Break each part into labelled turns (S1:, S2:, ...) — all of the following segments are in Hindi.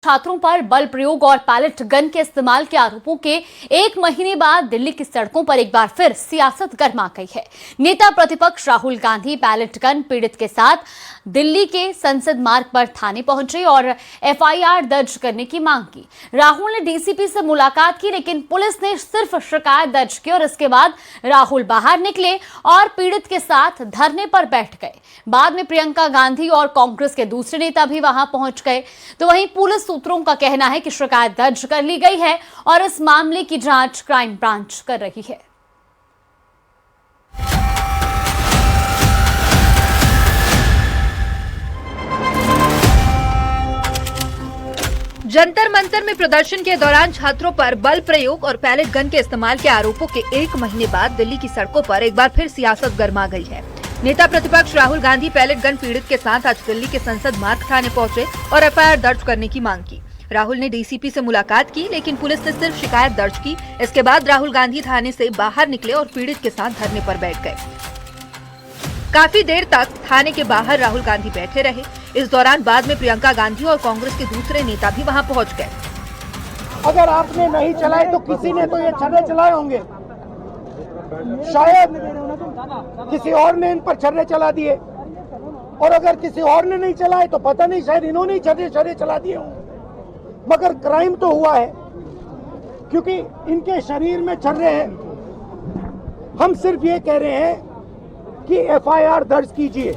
S1: छात्रों पर बल प्रयोग और पैलेट गन के इस्तेमाल के आरोपों के 1 महीने बाद दिल्ली की सड़कों पर एक बार फिर सियासत गर्मा गई है। नेता प्रतिपक्ष राहुल गांधी पैलेट गन पीड़ित के साथ दिल्ली के संसद मार्ग पर थाने पहुंचे और एफआईआर दर्ज करने की मांग की। राहुल ने डीसीपी से मुलाकात की, लेकिन पुलिस ने सिर्फ शिकायत दर्ज की और इसके बाद राहुल बाहर निकले और पीड़ित के साथ धरने पर बैठ गए। बाद में प्रियंका गांधी और कांग्रेस के दूसरे नेता भी वहां पहुंच गए। तो वहीं पुलिस सूत्रों का कहना है कि शिकायत दर्ज कर ली गई है और इस मामले की जांच क्राइम ब्रांच कर रही है।
S2: जंतर मंतर में प्रदर्शन के दौरान छात्रों पर बल प्रयोग और पैलेट गन के इस्तेमाल के आरोपों के 1 महीने बाद दिल्ली की सड़कों पर एक बार फिर सियासत गर्मा गई है। नेता प्रतिपक्ष राहुल गांधी पैलेट गन पीड़ित के साथ आज दिल्ली के संसद मार्ग थाने पहुंचे और एफआईआर दर्ज करने की मांग की। राहुल ने डीसीपी से मुलाकात की, लेकिन पुलिस ने सिर्फ शिकायत दर्ज की। इसके बाद राहुल गांधी थाने से बाहर निकले और पीड़ित के साथ धरने पर बैठ गए। काफी देर तक थाने के बाहर राहुल गांधी बैठे रहे। इस दौरान बाद में प्रियंका गांधी और कांग्रेस के दूसरे नेता भी वहां पहुंच गए।
S3: अगर आपने नहीं चलाए तो किसी ने तो ये छर्रे चलाए होंगे, शायद किसी और ने इन पर छर्रे चला दिए, और अगर किसी और ने नहीं चलाए तो पता नहीं, शायद इन्होंने ही छर्रे चला दिए होंगे। मगर क्राइम तो हुआ है, क्योंकि इनके शरीर में छर्रे हैं। हम सिर्फ ये कह रहे हैं कि एफआईआर दर्ज कीजिए।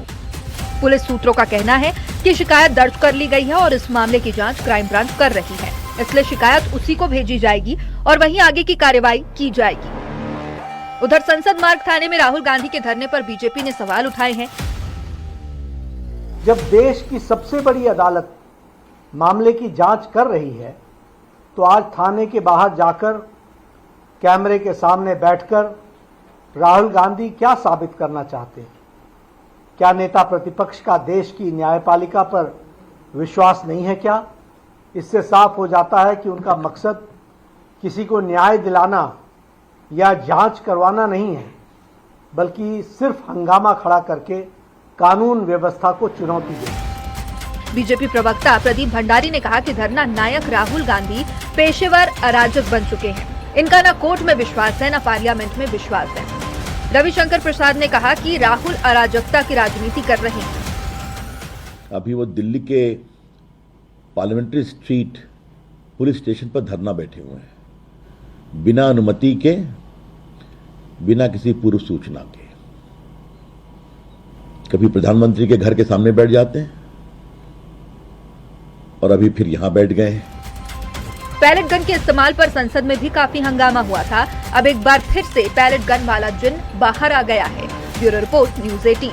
S2: पुलिस सूत्रों का कहना है कि शिकायत दर्ज कर ली गई है और इस मामले की जांच क्राइम ब्रांच कर रही है, इसलिए शिकायत उसी को भेजी जाएगी और वहीं आगे की कार्रवाई की जाएगी। उधर संसद मार्ग थाने में राहुल गांधी के धरने पर बीजेपी ने सवाल उठाए हैं।
S3: जब देश की सबसे बड़ी अदालत मामले की जांच कर रही है, तो आज थाने के बाहर जाकर कैमरे के सामने बैठकर राहुल गांधी क्या साबित करना चाहते हैं? क्या नेता प्रतिपक्ष का देश की न्यायपालिका पर विश्वास नहीं है क्या? इससे साफ हो जाता है कि उनका मकसद किसी को न्याय दिलाना या जांच करवाना नहीं है, बल्कि सिर्फ हंगामा खड़ा करके कानून व्यवस्था को चुनौती देना।
S2: बीजेपी प्रवक्ता प्रदीप भंडारी ने कहा कि धरना नायक राहुल गांधी पेशेवर अराजक बन चुके हैं। इनका न कोर्ट में विश्वास है, न पार्लियामेंट में विश्वास है। रविशंकर प्रसाद ने कहा कि राहुल अराजकता की राजनीति कर रहे हैं।
S4: अभी वो दिल्ली के पार्लियामेंट्री स्ट्रीट पुलिस स्टेशन पर धरना बैठे हुए हैं, बिना अनुमति के, बिना किसी पूर्व सूचना के। कभी प्रधानमंत्री के घर के सामने बैठ जाते हैं और अभी फिर यहां बैठ गए हैं।
S2: पैलेट गन के इस्तेमाल पर संसद में भी काफी हंगामा हुआ था। अब एक बार फिर से पैलेट गन वाला जिन बाहर आ गया है। Bureau report, news 18।